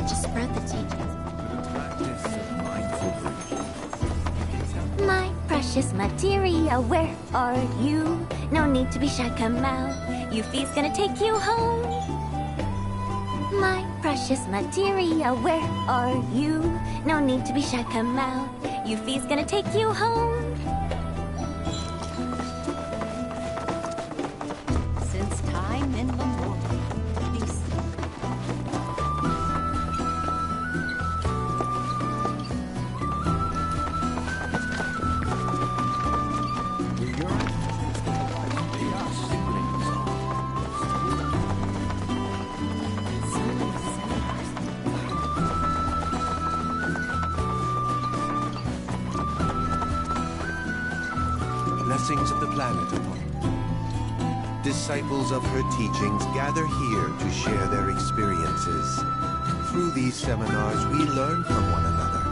to spread the teachings. Practice of mindful breathing. My precious materia, where are you? No need to be shy, come out. Yuffie's gonna take you home. My precious materia, where are you? No need to be shy, come out. Yuffie's gonna take you home. Since time immemorial, these Blessings of the planet upon you. Disciples of her teachings gather here to share their experiences. Through these seminars, we learn from one another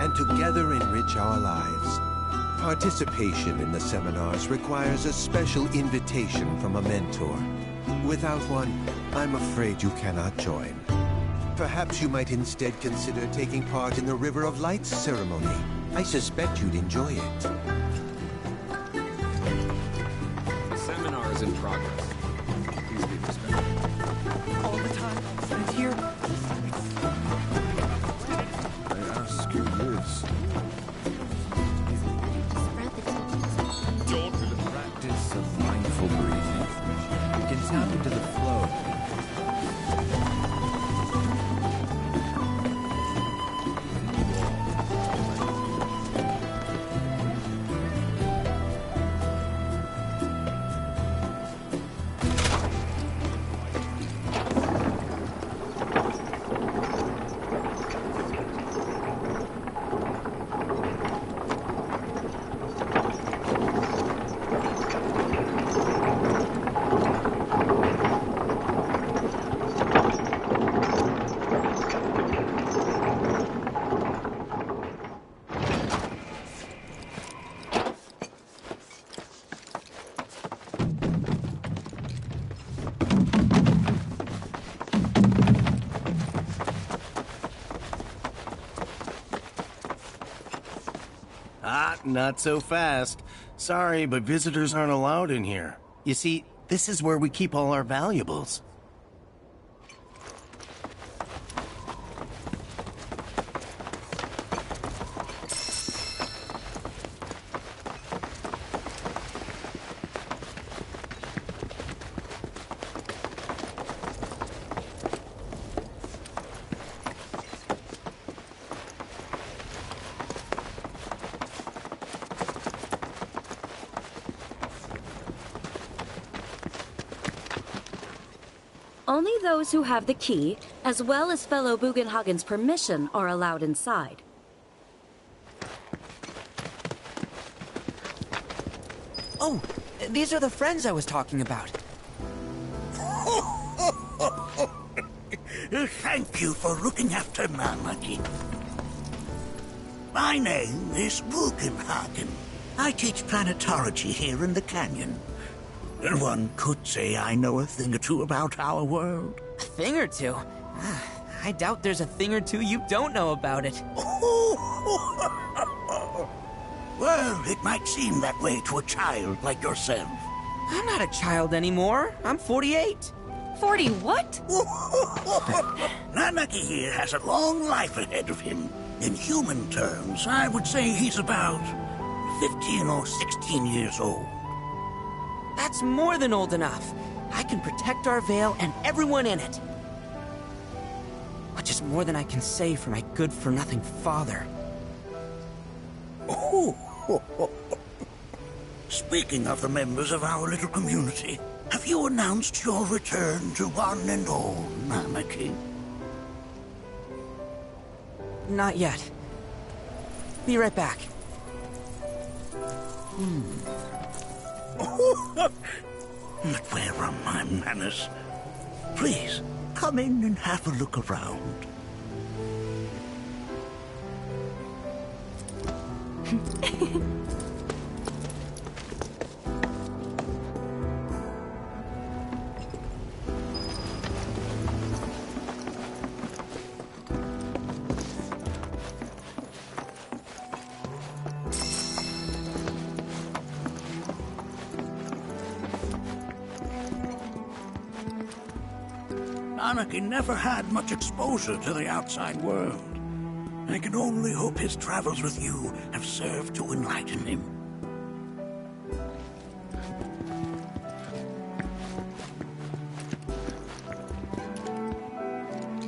and together enrich our lives. Participation in the seminars requires a special invitation from a mentor. Without one, I'm afraid you cannot join. Perhaps you might instead consider taking part in the River of Lights ceremony. I suspect you'd enjoy it. In progress. Please be respectful. All the time I spent here. I ask you this. spread the teachings. Don't do the practice of mindful breathing. You can tap into the flow. Not so fast. Sorry, but visitors aren't allowed in here. You see, this is where we keep all our valuables. Only those who have the key, as well as fellow Bugenhagen's permission, are allowed inside. Oh, these are the friends I was talking about. Thank you for looking after Mamaki. My name is Bugenhagen. I teach planetology here in the canyon. One could say I know a thing or two about our world. A thing or two? I doubt there's a thing or two you don't know about it. Well, it might seem that way to a child like yourself. I'm not a child anymore. I'm 48. 40 what? Nanaki here has a long life ahead of him. In human terms, I would say he's about 15 or 16 years old. That's more than old enough. I can protect our Veil and everyone in it. Which is more than I can say for my good-for-nothing father. Speaking of the members of our little community, have you announced your return to one and all, Namaki? Not yet. Be right back. But where are my manners? Please, come in and have a look around. Anakin never had much exposure to the outside world. I can only hope his travels with you have served to enlighten him.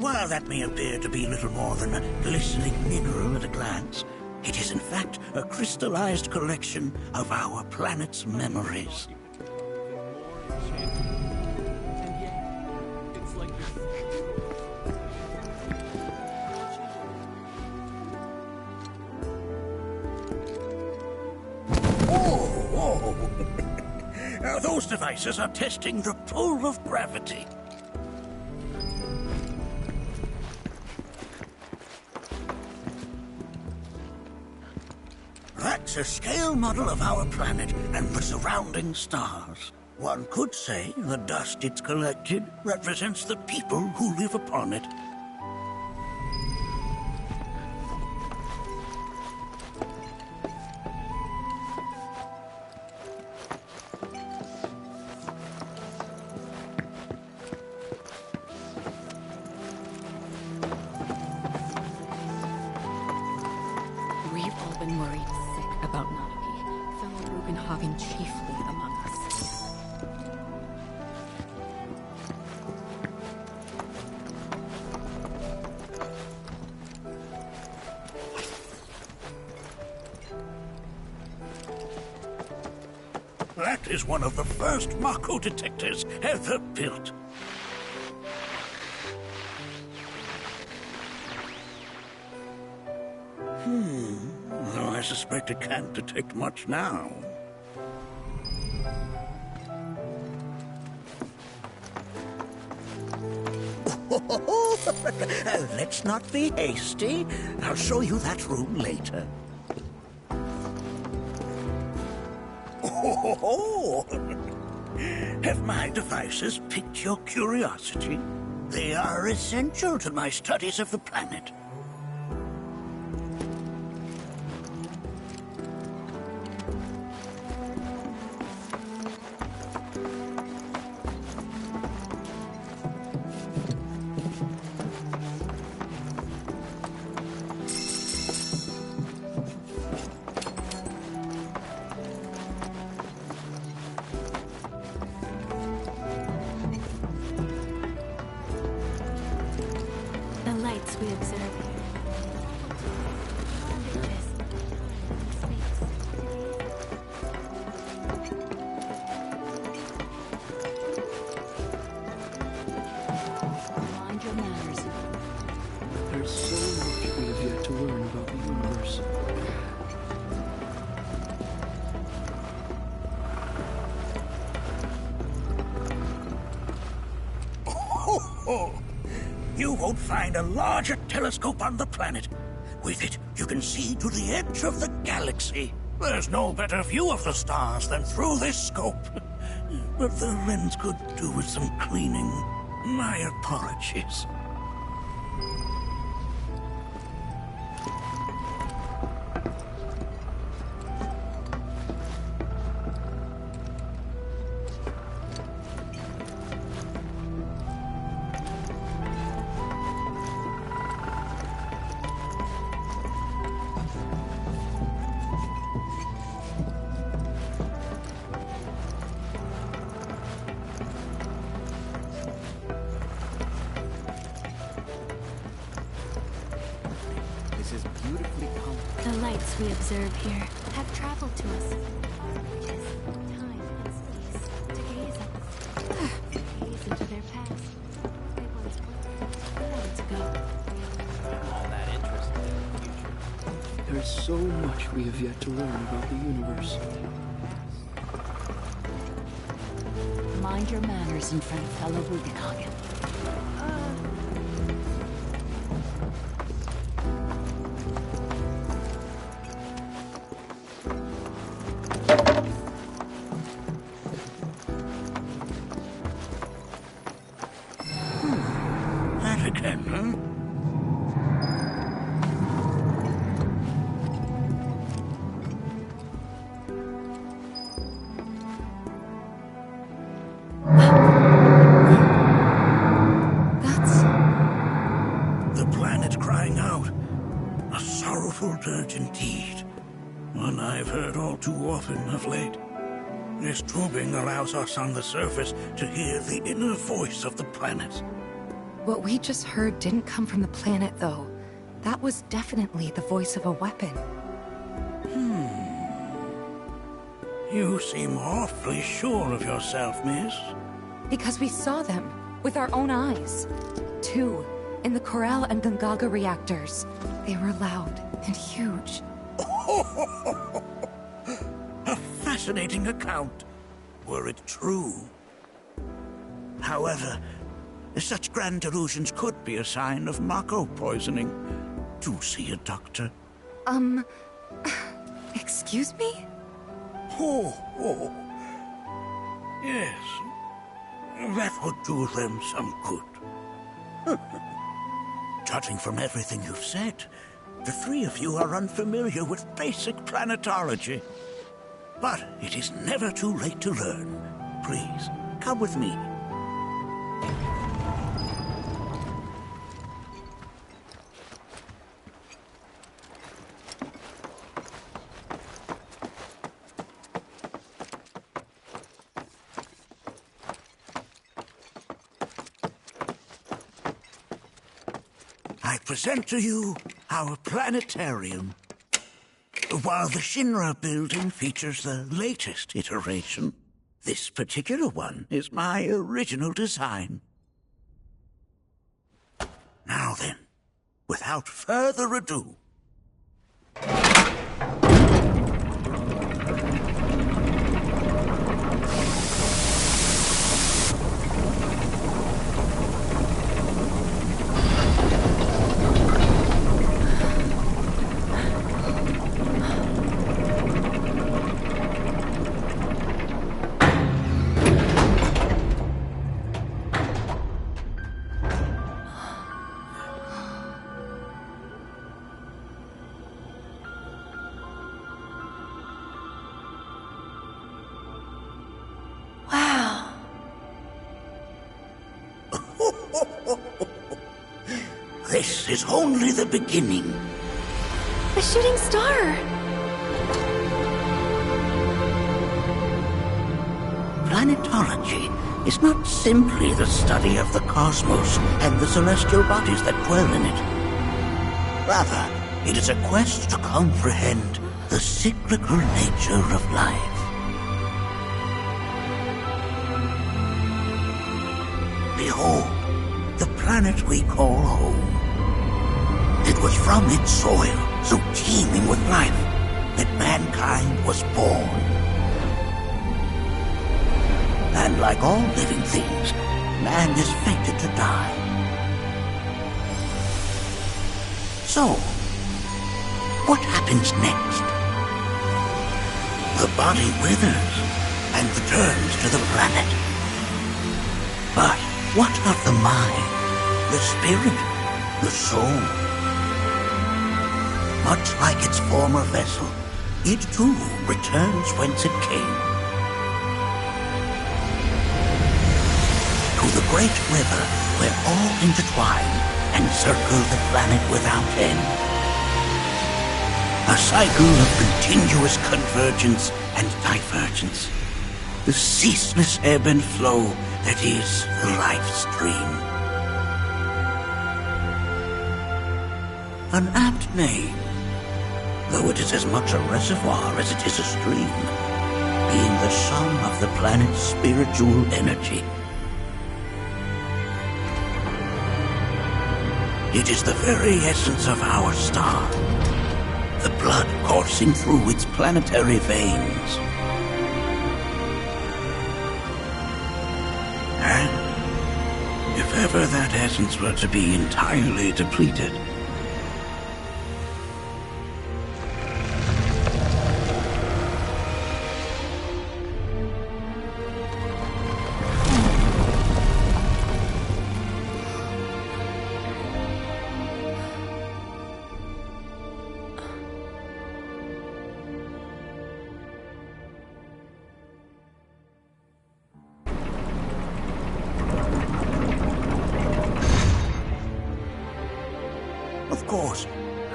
While that may appear to be little more than a glistening mineral at a glance, it is in fact a crystallized collection of our planet's memories. Those devices are testing the pull of gravity. That's a scale model of our planet and the surrounding stars. One could say the dust it's collected represents the people who live upon it. Chiefly among us. That is one of the first Mako detectors ever built. Though I suspect it can't detect much now. Let's not be hasty. I'll show you that room later. Have my devices piqued your curiosity? They are essential to my studies of the planet. We observe here. Mind your manners. There's so much we have yet to learn about the universe. You won't find a larger telescope on the planet. With it, you can see to the edge of the galaxy. There's no better view of the stars than through this scope. But the lens could do with some cleaning. My apologies. The lights we observe here have traveled to us. Time and space to gaze at us. Gaze into their past. They once were. Long to go. All that interested in the future. There's so much we have yet to learn about the universe. Mind your manners in front of fellow Bugenhagen. That again, huh? message indeed. One I've heard all too often of late. This tubing allows us on the surface to hear the inner voice of the planet. What we just heard didn't come from the planet, though. That was definitely the voice of a weapon. You seem awfully sure of yourself, miss. Because we saw them, with our own eyes. Two, in the Corel and Gungaga reactors. They were loud and huge. A fascinating account, were it true. However, such grand delusions could be a sign of Mako poisoning. Do see a doctor. Excuse me? Oh. Yes. That would do them some good. Judging from everything you've said, the three of you are unfamiliar with basic planetology. But it is never too late to learn. Please, come with me. I present to you our planetarium. While the Shinra building features the latest iteration, this particular one is my original design. Now then, without further ado, this is only the beginning. A shooting star! Planetology is not simply the study of the cosmos and the celestial bodies that dwell in it. Rather, it is a quest to comprehend the cyclical nature of life. Behold, the planet we call home. It was from its soil, so teeming with life, that mankind was born. And like all living things, man is fated to die. So, what happens next? The body withers and returns to the planet. But what of the mind, the spirit, the soul? Much like its former vessel, it too returns whence it came. To the great river where all intertwine and circle the planet without end. A cycle of continuous convergence and divergence. The ceaseless ebb and flow that is the life stream. An apt name, though it is as much a reservoir as it is a stream, being the sum of the planet's spiritual energy. It is the very essence of our star, the blood coursing through its planetary veins. And if ever that essence were to be entirely depleted,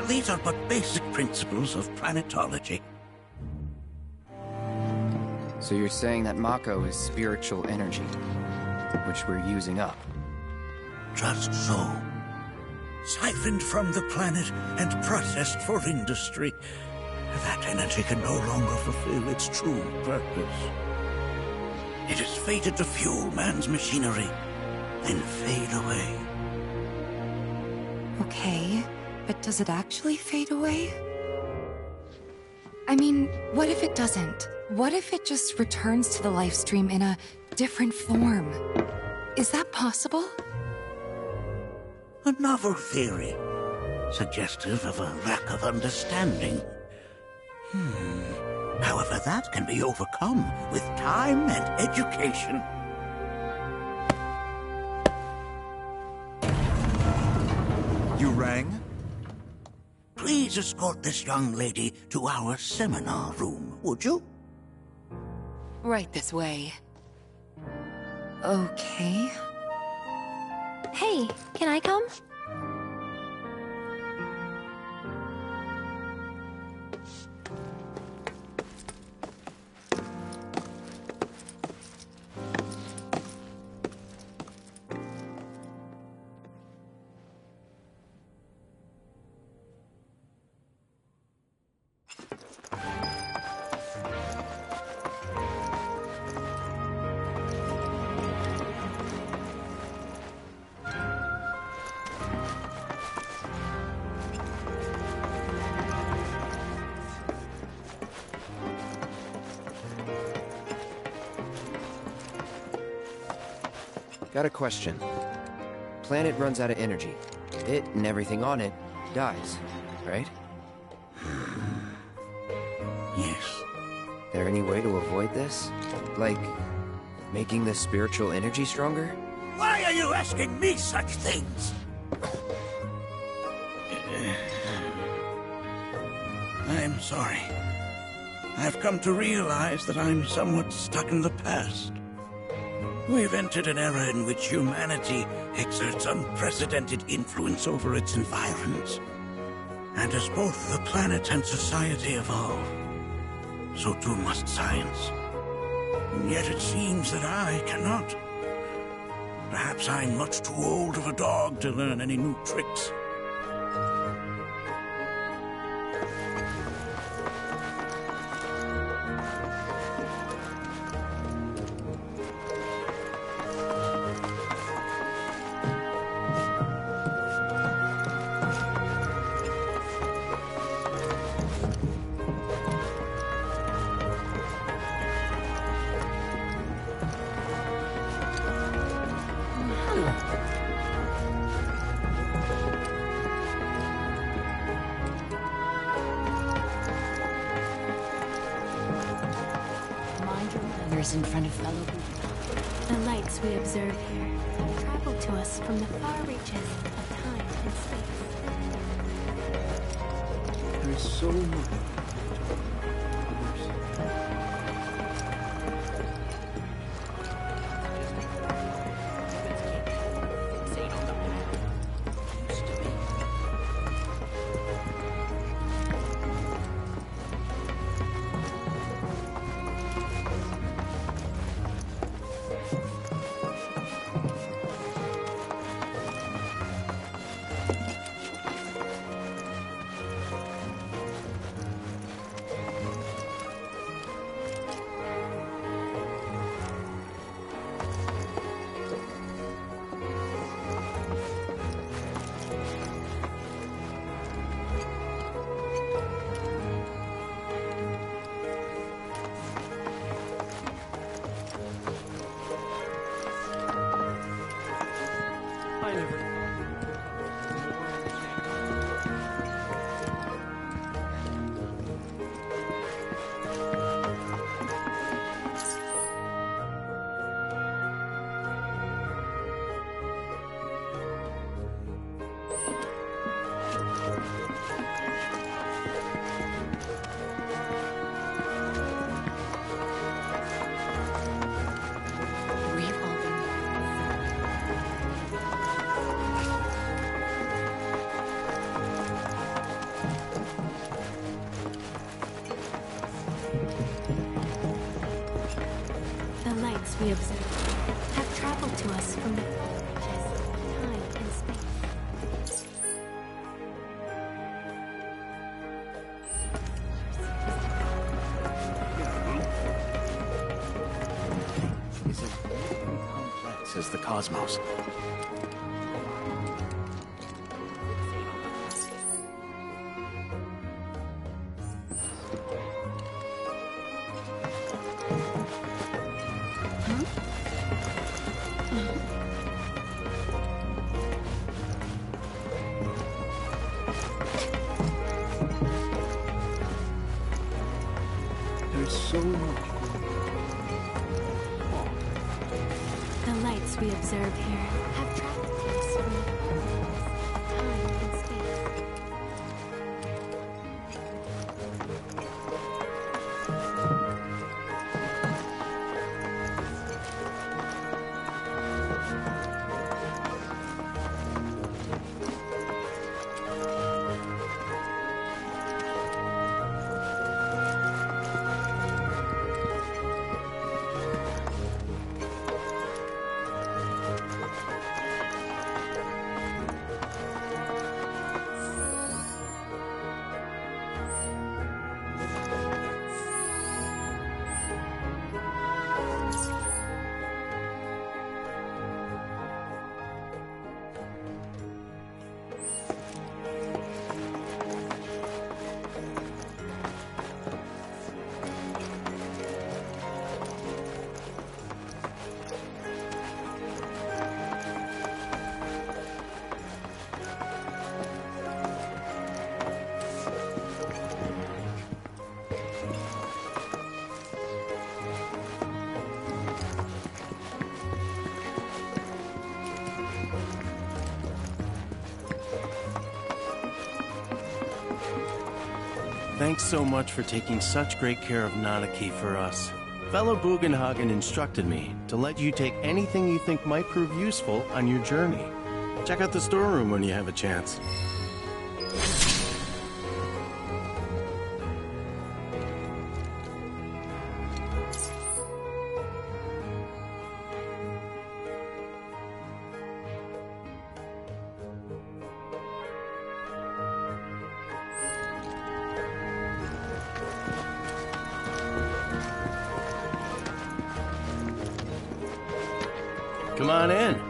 these are but basic principles of planetology. So you're saying that Mako is spiritual energy, which we're using up? Just so. Siphoned from the planet and processed for industry, that energy can no longer fulfill its true purpose. It is fated to fuel man's machinery, then fade away. Okay, but does it actually fade away? I mean, what if it doesn't? What if it just returns to the life stream in a different form? Is that possible? A novel theory, suggestive of a lack of understanding. However, that can be overcome with time and education. You rang? Please escort this young lady to our seminar room, would you? Right this way. Okay. Hey, can I come? Got a question. Planet runs out of energy. It and everything on it dies, right? Yes. There any way to avoid this? Like, making the spiritual energy stronger? Why are you asking me such things? I'm sorry. I've come to realize that I'm somewhat stuck in the past. We've entered an era in which humanity exerts unprecedented influence over its environs. And as both the planet and society evolve, so too must science. And yet it seems that I cannot. Perhaps I'm much too old of a dog to learn any new tricks. In front of fellow Buddha. The lights we observe here travel to us from the far reaches of time and space. There is so much. lights we observe have traveled to us from the reaches of time and space. Is as big and complex as the cosmos. There's so much. The lights we observe here have traveled to us from the reaches of time and space. Thanks so much for taking such great care of Nanaki for us. Fellow Bugenhagen instructed me to let you take anything you think might prove useful on your journey. Check out the storeroom when you have a chance. Come on in.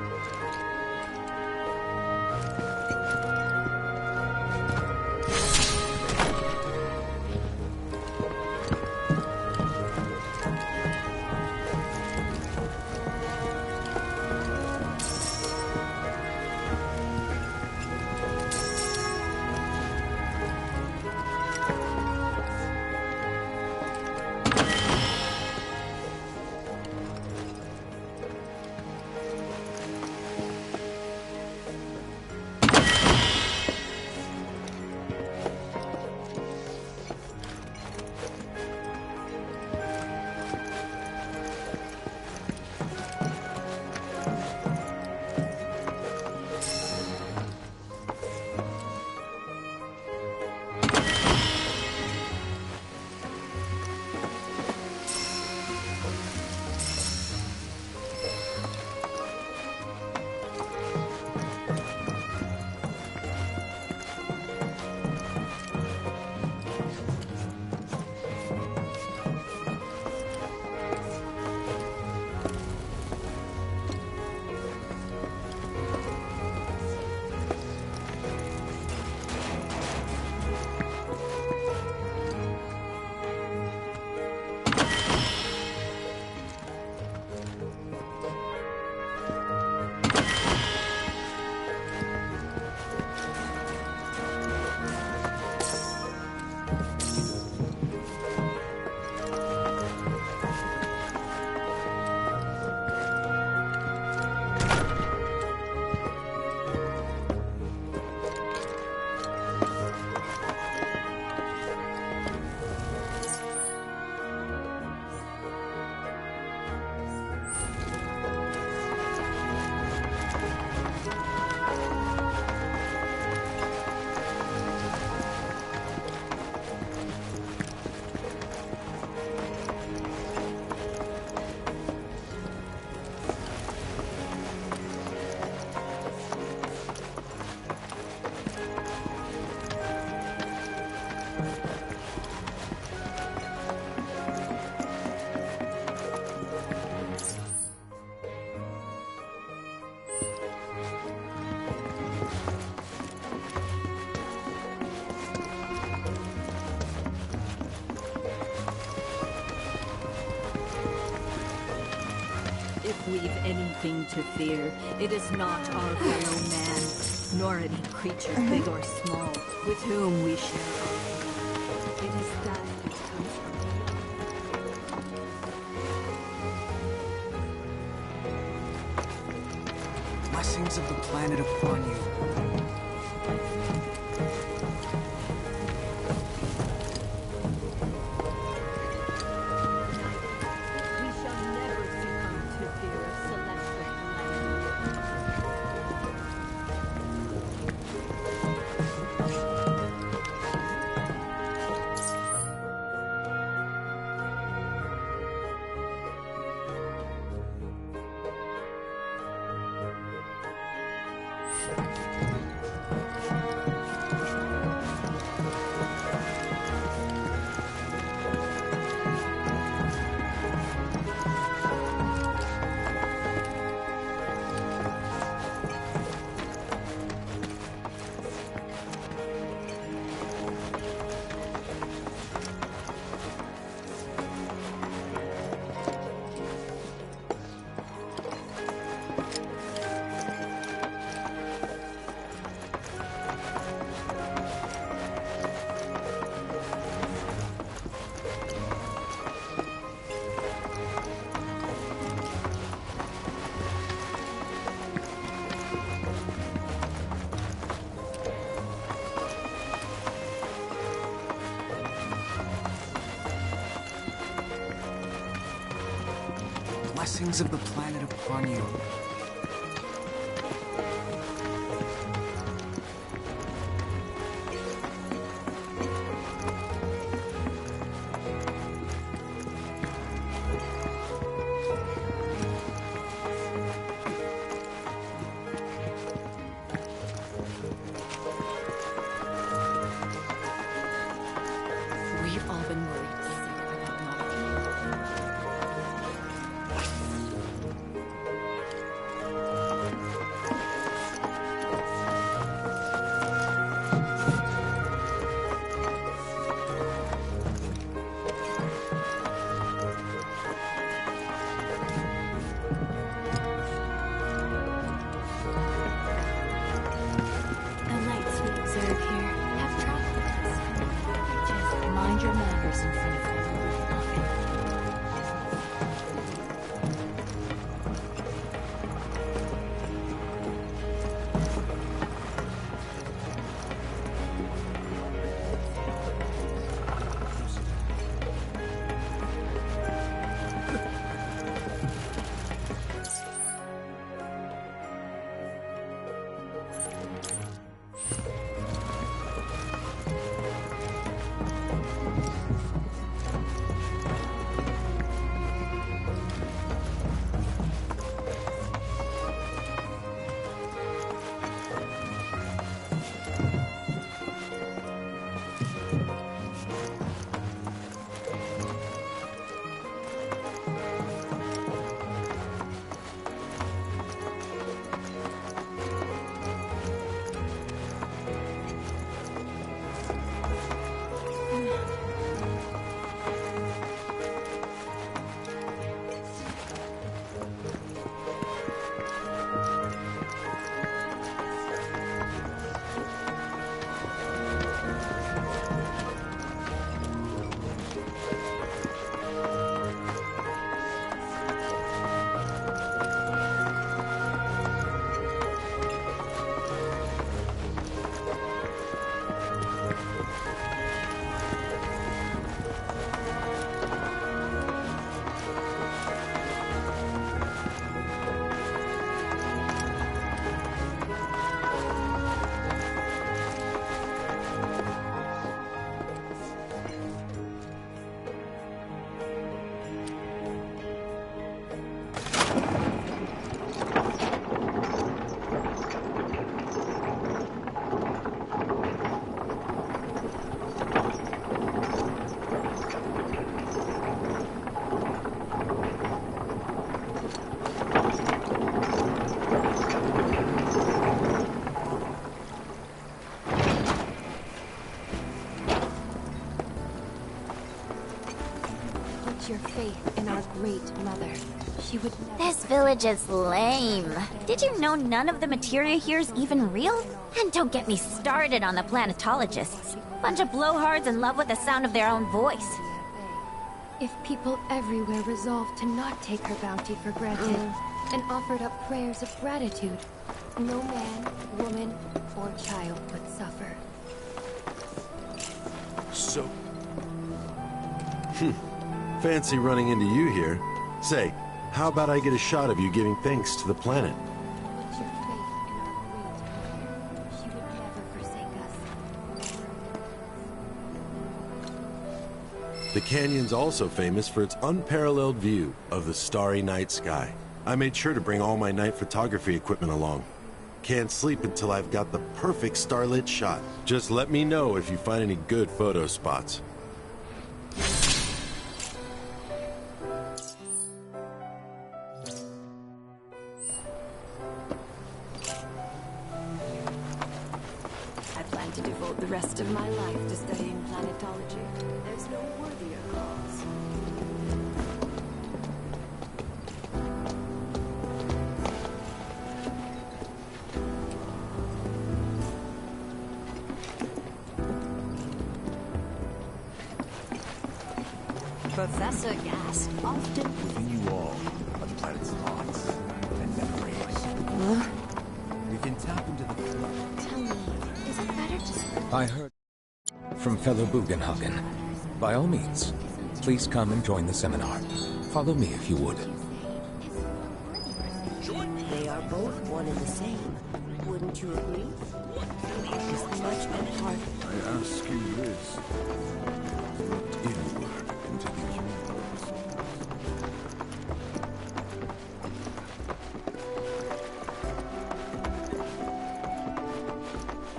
If we've anything to fear, it is not our fellow man, nor any creature big or small, with whom we share our blood. It is that which comes from beyond. Blessings of the planet upon you. Blessings of the planet upon you. We've all been worried about Monica. our great mother. She would never... This village is lame. Did you know none of the materia here is even real? And don't get me started on the planetologists. Bunch of blowhards in love with the sound of their own voice. If people everywhere resolved to not take her bounty for granted, and offered up prayers of gratitude, no man, woman, or child would suffer. So... Fancy running into you here. Say, how about I get a shot of you giving thanks to the planet? Put your faith in our great mother. She would never forsake us. The canyon's also famous for its unparalleled view of the starry night sky. I made sure to bring all my night photography equipment along. Can't sleep until I've got the perfect starlit shot. Just let me know if you find any good photo spots. I plan to devote the rest of my life to studying planetology. There's no worthier cause. Professor Gast often... Within you all are the planet's thoughts and memories. We can tap into the flow. Tell me, is it better to... I heard from fellow Bugenhagen. By all means, please come and join the seminar. Follow me if you would. They are both one and the same. Wouldn't you agree? Is much better part. I ask you this. Look inward into the universe.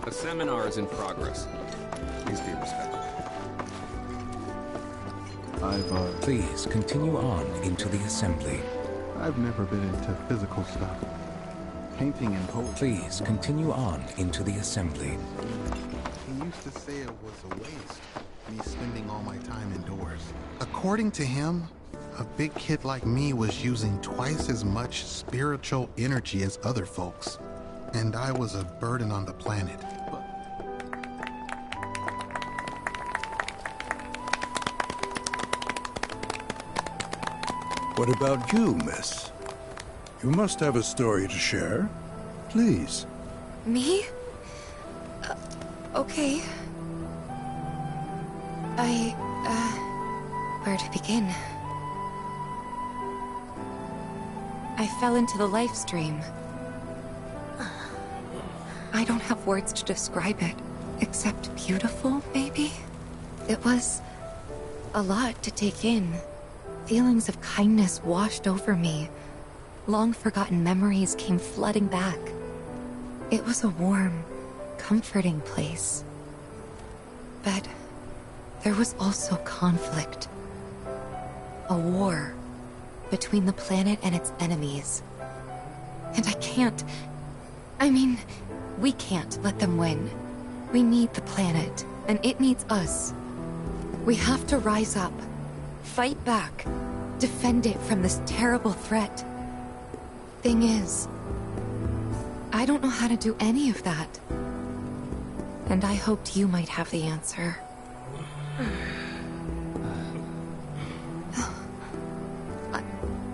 A seminar is in progress. Please be respectful. Please continue on into the assembly. I've never been into physical stuff. Painting and poetry. Please continue on into the assembly. He used to say it was a waste, me spending all my time indoors. According to him, a big kid like me was using twice as much spiritual energy as other folks. And I was a burden on the planet. What about you, miss? You must have a story to share. Please. Me? Okay. Where to begin? I fell into the life stream. I don't have words to describe it, except beautiful, maybe? It was a lot to take in. Feelings of kindness washed over me. Long-forgotten memories came flooding back. It was a warm, comforting place. But there was also conflict. A war between the planet and its enemies. And we can't let them win. We need the planet, and it needs us. We have to rise up, fight back, defend it from this terrible threat. Thing is, I don't know how to do any of that. And I hoped you might have the answer.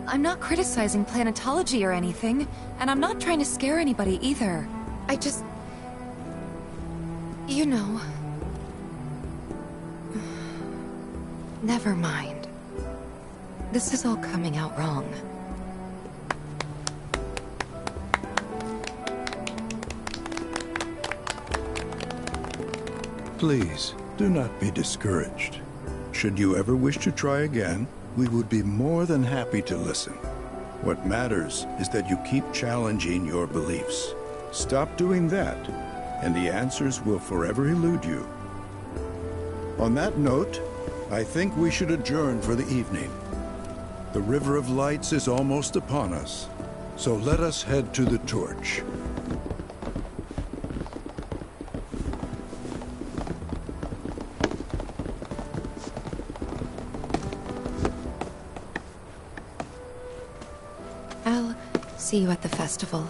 I'm not criticizing planetology or anything, and I'm not trying to scare anybody either. I just... you know... Never mind. This is all coming out wrong. Please, do not be discouraged. Should you ever wish to try again, we would be more than happy to listen. What matters is that you keep challenging your beliefs. Stop doing that, and the answers will forever elude you. On that note, I think we should adjourn for the evening. The River of Lights is almost upon us, so let us head to the torch. See you at the festival.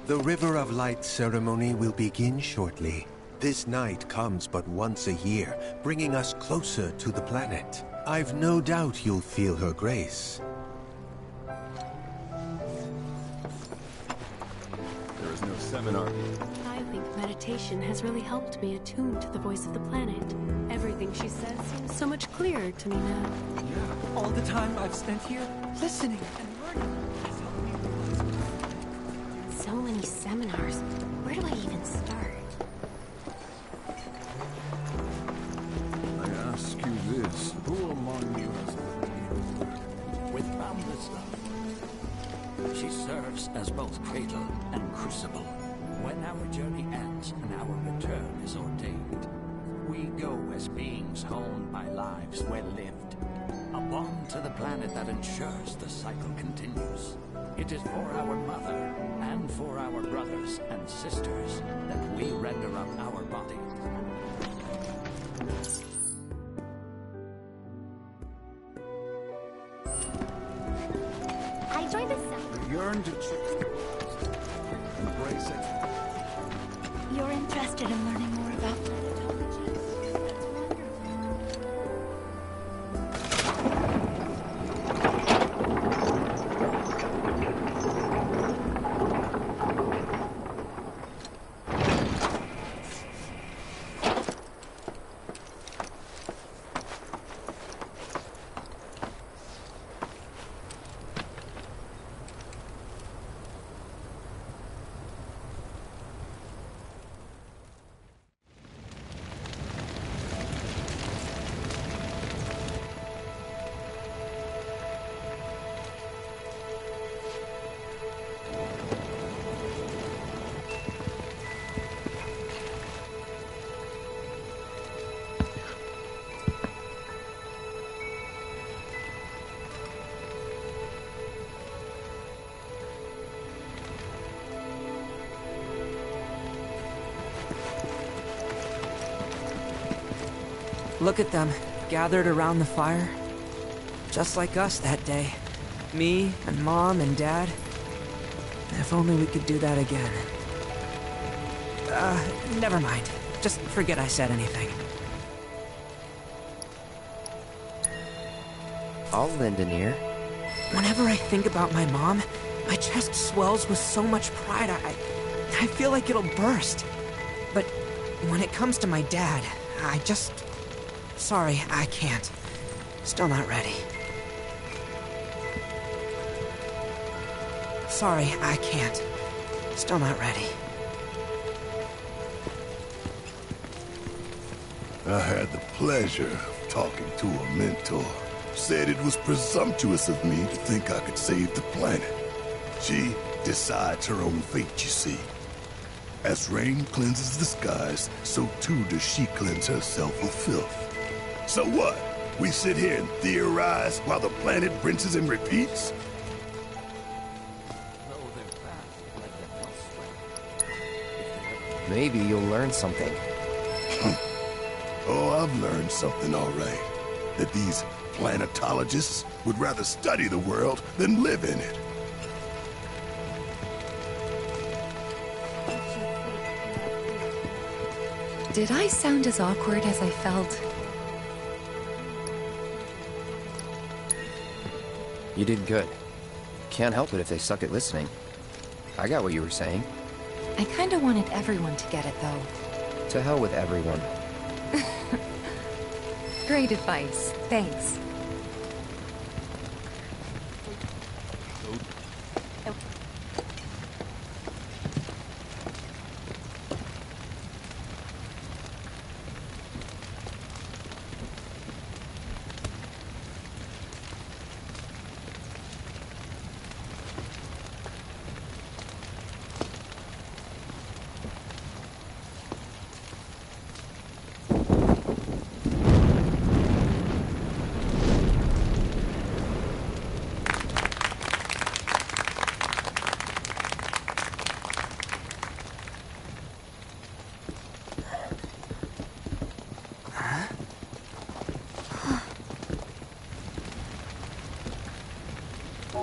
The River of Light ceremony will begin shortly. This night comes but once a year, bringing us closer to the planet. I've no doubt you'll feel her grace. There is no seminar. I think meditation has really helped me attune to the voice of the planet. Everything she says seems so much clearer to me now. Yeah, all the time I've spent here listening and learning. So many seminars. Where do I even start? I ask you this, who among you has With boundless love, she serves as both cradle and crucible. When our journey ends and our return is ordained, we go as beings honed by lives well lived. A bond to the planet that ensures the cycle continues. It is for our mother and for our brothers and sisters that we render up our body. I joined the seminar. yearn to embrace it? You're interested in learning more about planetology? Look at them, gathered around the fire. Just like us that day. Me and Mom and Dad. If only we could do that again. Never mind. Just forget I said anything. I'll lend an ear. Whenever I think about my mom, my chest swells with so much pride, I feel like it'll burst. But when it comes to my dad, I just... Sorry, I can't. Still not ready. Sorry, I can't. Still not ready. I had the pleasure of talking to a mentor. Said it was presumptuous of me to think I could save the planet. She decides her own fate, you see. As rain cleanses the skies, so too does she cleanse herself of filth. So what? We sit here and theorize while the planet rinses and repeats? Maybe you'll learn something. Oh, I've learned something all right. That these planetologists would rather study the world than live in it. Did I sound as awkward as I felt? You did good. Can't help it if they suck at listening. I got what you were saying. I kinda wanted everyone to get it, though. To hell with everyone. Great advice. Thanks.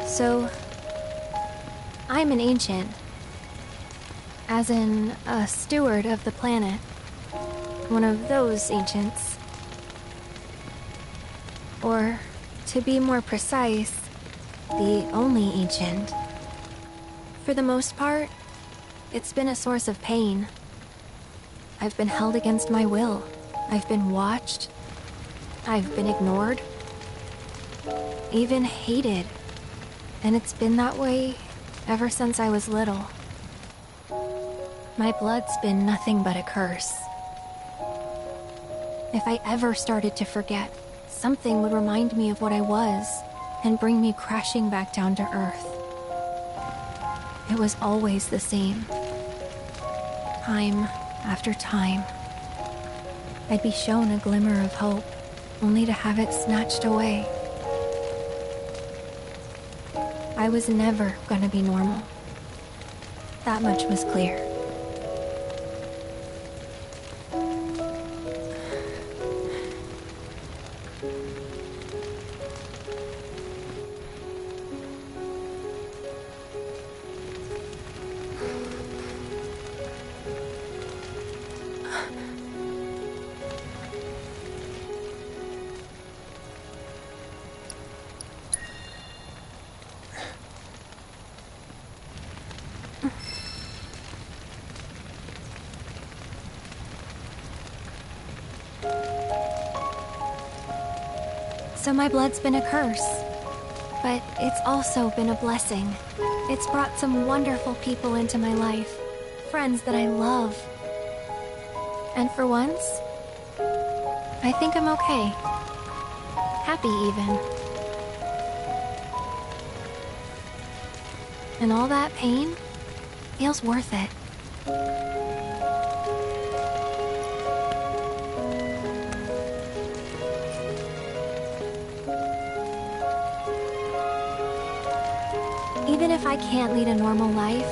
So, I'm an ancient. As in, a steward of the planet. One of those ancients. Or, to be more precise, the only ancient. For the most part, it's been a source of pain. I've been held against my will. I've been watched. I've been ignored. Even hated. And it's been that way ever since I was little. My blood's been nothing but a curse. If I ever started to forget, something would remind me of what I was and bring me crashing back down to Earth. It was always the same. Time after time. I'd be shown a glimmer of hope, only to have it snatched away. I was never gonna be normal. That much was clear. So my blood's been a curse, but it's also been a blessing. It's brought some wonderful people into my life, friends that I love. And for once, I think I'm okay. Happy even. And all that pain feels worth it. Even if I can't lead a normal life,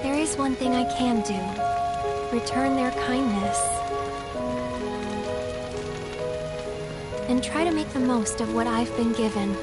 there is one thing I can do. Return their kindness. And try to make the most of what I've been given.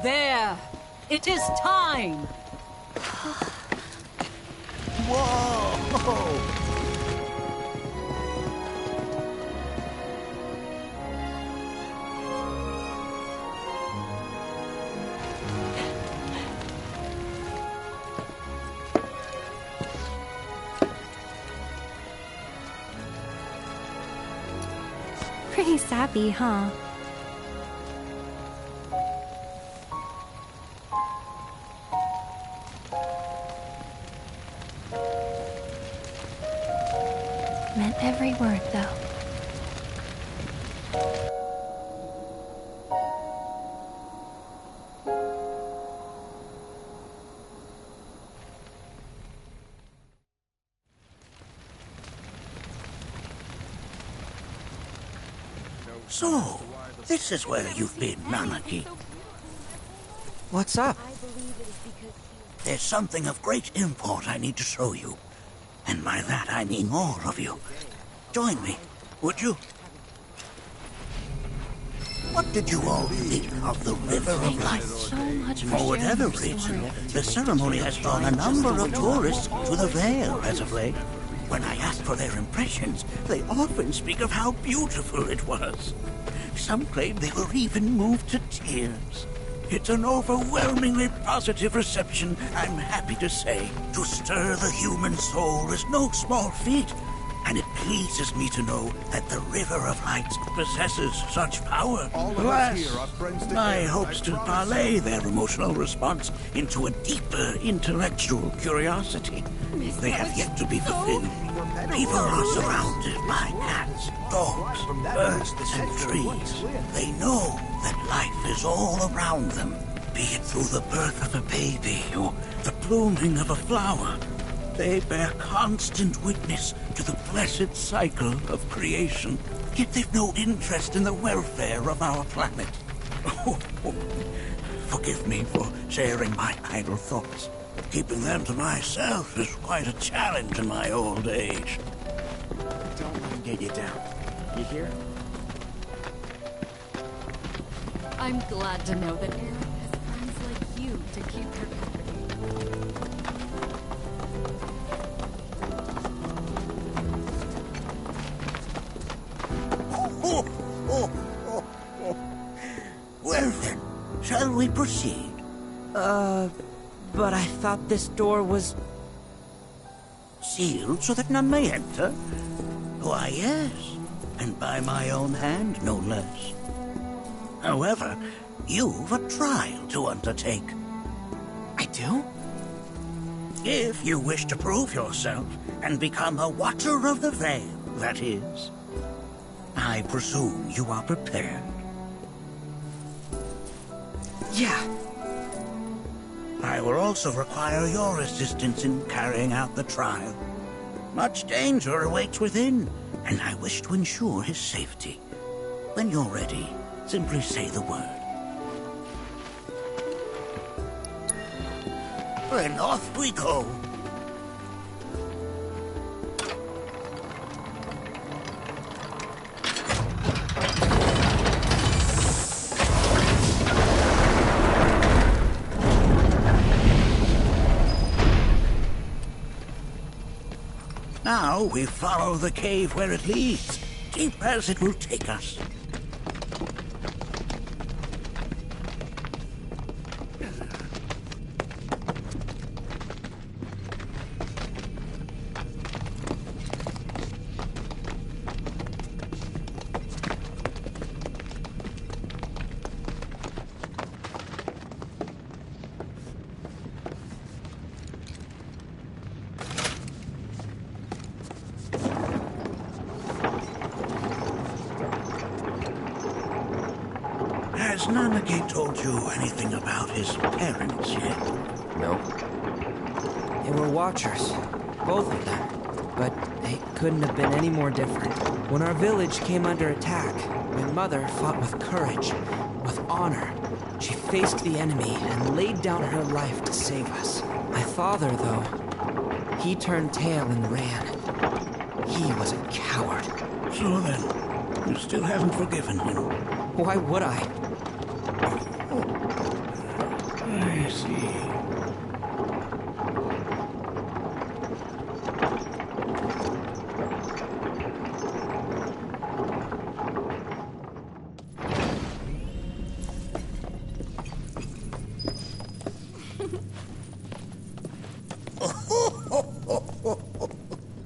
There! It is time! Whoa! Pretty sappy, huh? Meant every word, though. So, this is where you've been, Nanaki. What's up? There's something of great import I need to show you. And by that I mean all of you. Join me, would you? What did you all think of the River of Light? For whatever reason, the ceremony has drawn a number of tourists to the Vale as of late. When I ask for their impressions, they often speak of how beautiful it was. Some claim they were even moved to tears. It's an overwhelmingly positive reception, I'm happy to say. To stir the human soul is no small feat, and it pleases me to know that the River of Lights possesses such power. Alas, my hopes to parlay their emotional response into a deeper intellectual curiosity. They have yet to be fulfilled. People are surrounded by cats, dogs, birds, and trees. They know that life is all around them, be it through the birth of a baby or the blooming of a flower. They bear constant witness to the blessed cycle of creation, yet they've no interest in the welfare of our planet. Forgive me for sharing my idle thoughts. Keeping them to myself is quite a challenge in my old age. Don't let him get you down. You hear? I'm glad to know that Erin has friends like you to keep her company. Well then, shall we proceed? But I thought this door was... Sealed so that none may enter? Why, yes, and by my own hand, no less. However, you've a trial to undertake. I do? If you wish to prove yourself and become a Watcher of the Veil, that is. I presume you are prepared. Yeah. I will also require your assistance in carrying out the trial. Much danger awaits within, and I wish to ensure his safety. When you're ready, simply say the word. Then off we go. Now we follow the cave where it leads, deep as it will take us. Has Nanake told you anything about his parents yet? No. They were Watchers, both of them. But they couldn't have been any more different. When our village came under attack, my mother fought with courage, with honor. She faced the enemy and laid down her life to save us. My father, though, he turned tail and ran. He was a coward. So then, you still haven't forgiven him? Why would I? I see.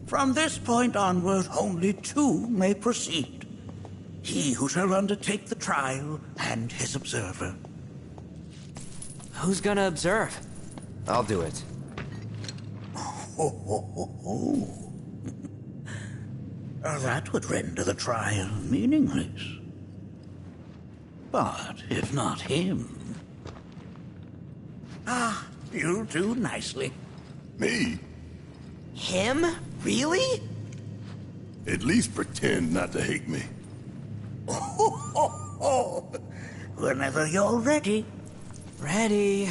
From this point onward, only two may proceed. He who shall undertake the trial and his observer. Who's gonna observe? I'll do it. That would render the trial meaningless. But if not him... Ah, you'll do nicely. Me? Him? Really? At least pretend not to hate me. Whenever you're ready. Ready.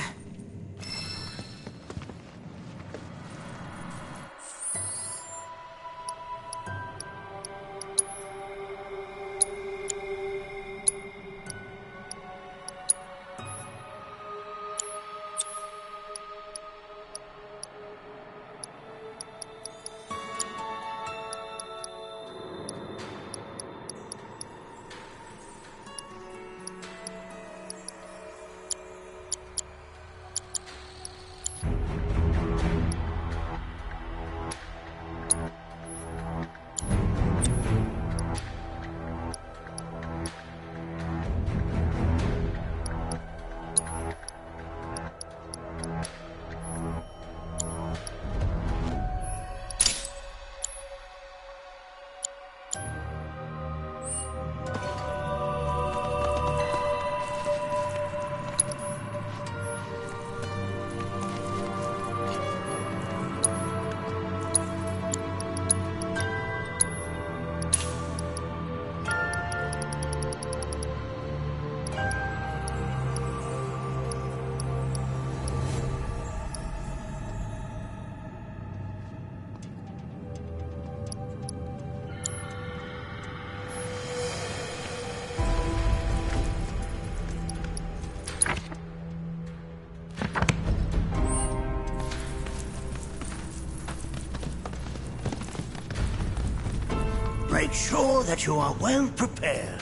make sure that you are well prepared.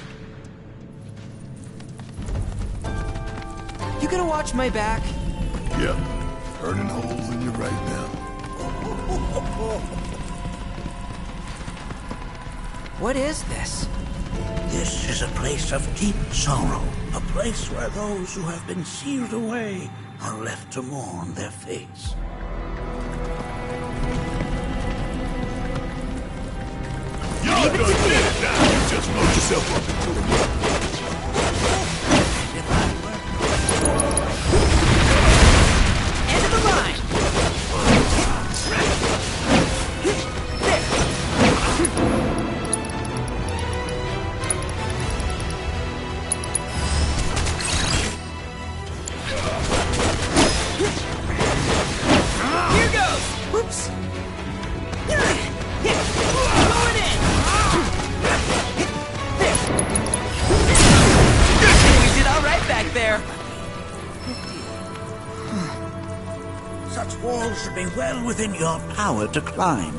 You gonna watch my back? Yep. Burning holes in you right now. What is this? This is a place of deep sorrow. A place where those who have been sealed away are left to mourn their fates. Y'all done did it now. You just load yourself up into a End of the line! Here goes! Oops! Going in! We did all right back there. Such walls should be well within your power to climb.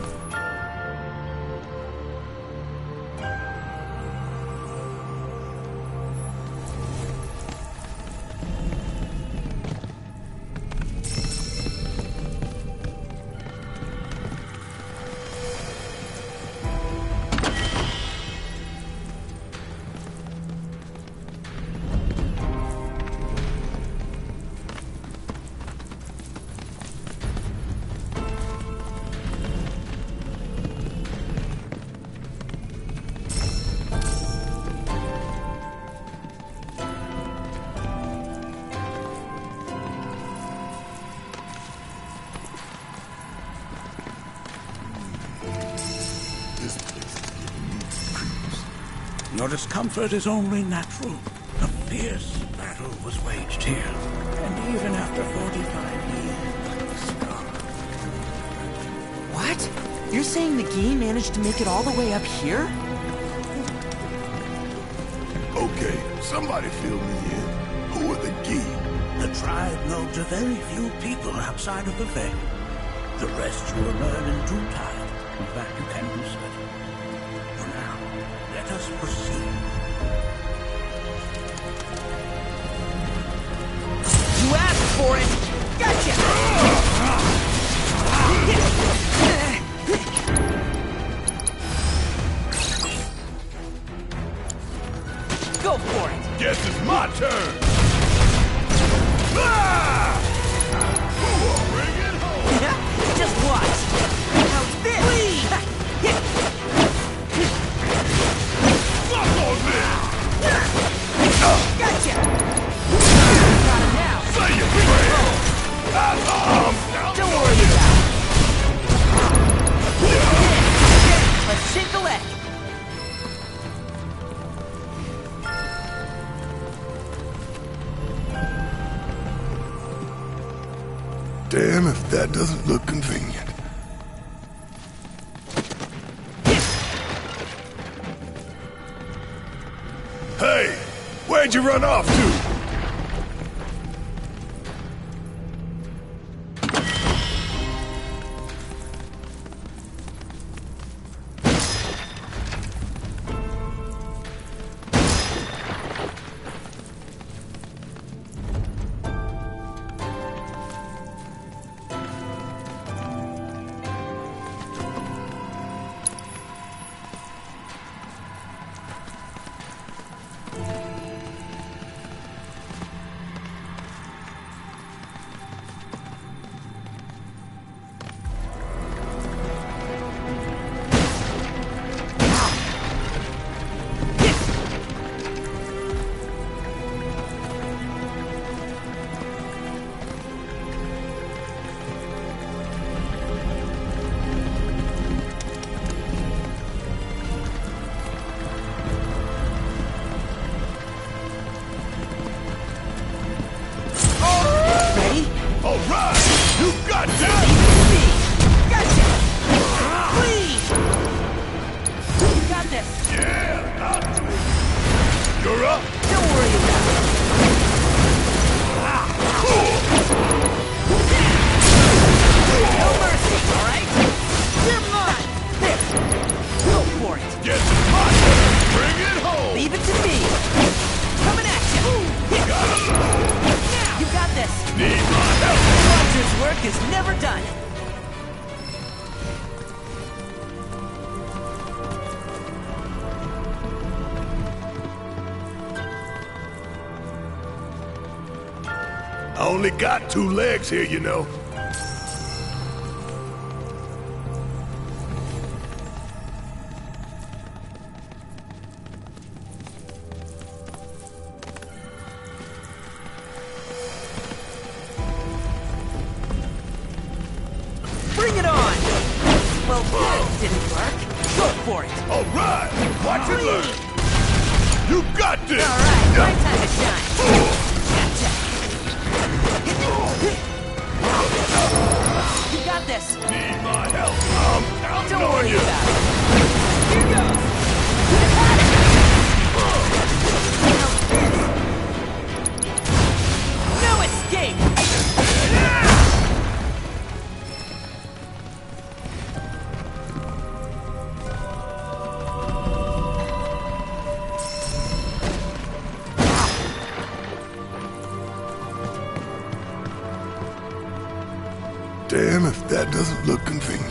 Your discomfort is only natural. A fierce battle was waged here, and even after 45 years, scarred. What? You're saying the Gi managed to make it all the way up here? Okay, somebody fill me in. Who are the Gi? The tribe known to very few people outside of the Veil. The rest you will learn in due time, and that you can research. For now, let us proceed. You asked for it! Gotcha! Go for it! Guess it's my turn! Bring it home! Just watch! How's this? Please! Fuck on this! Gotcha! Got him now! Say your prayer! Don't worry about it! Let's shake the leg! Damn if that doesn't look convenient. Hey! Where'd you run off to? I only got 2 legs here, you know. Bring it on! Well, that didn't work. Go for it! All right! Watch it learn! You got this! All right, my time to shine. You got this! Need my help! I'm counting Don't on worry you! about it. Here goes! No escape! Damn if that doesn't look convenient.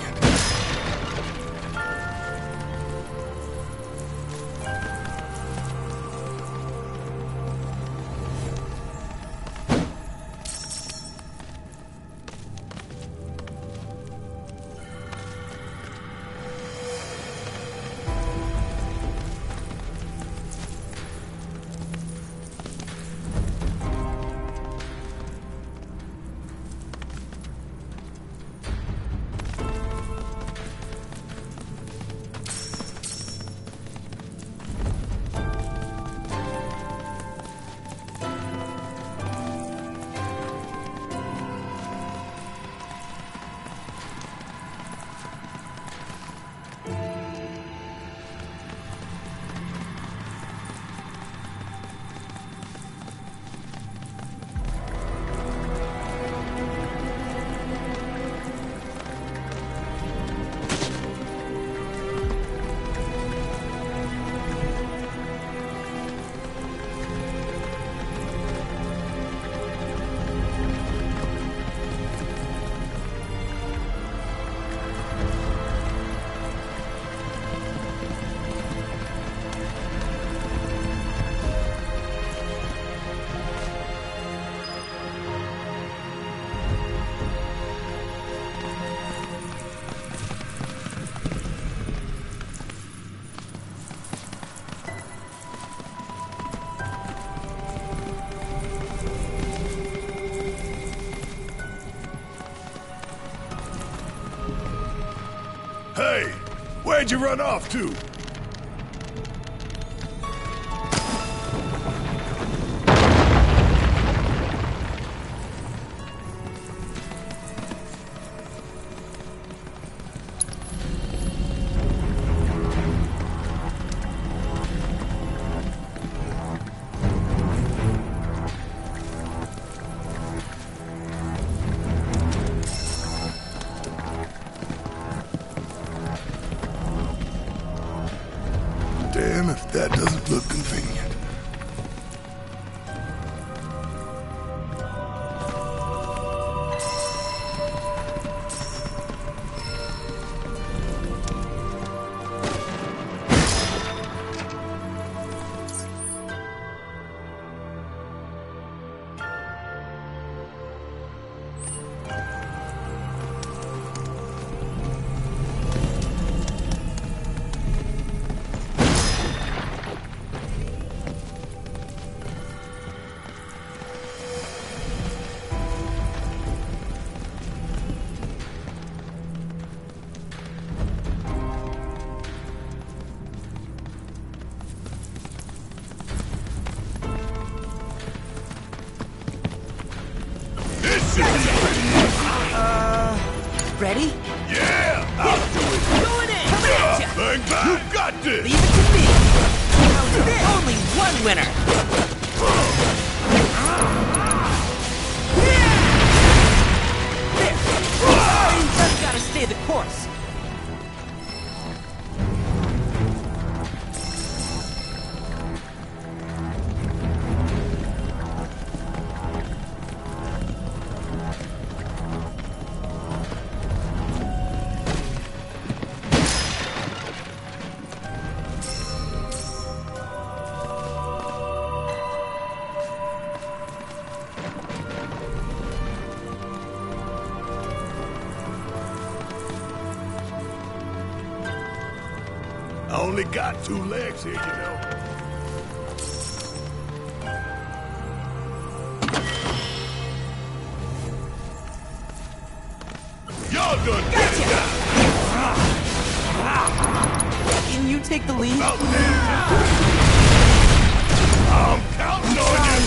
Hey, where'd you run off to? Damn if that doesn't look convenient. Ready? Yeah! I'll do it! Going in! Coming at ya! Bang, bang! You got this! Leave it to me! How's this? Only one winner! There! Just gotta stay the course! only got 2 legs here, you know. Y'all done gotcha. Can you take the lead? I'm counting on you!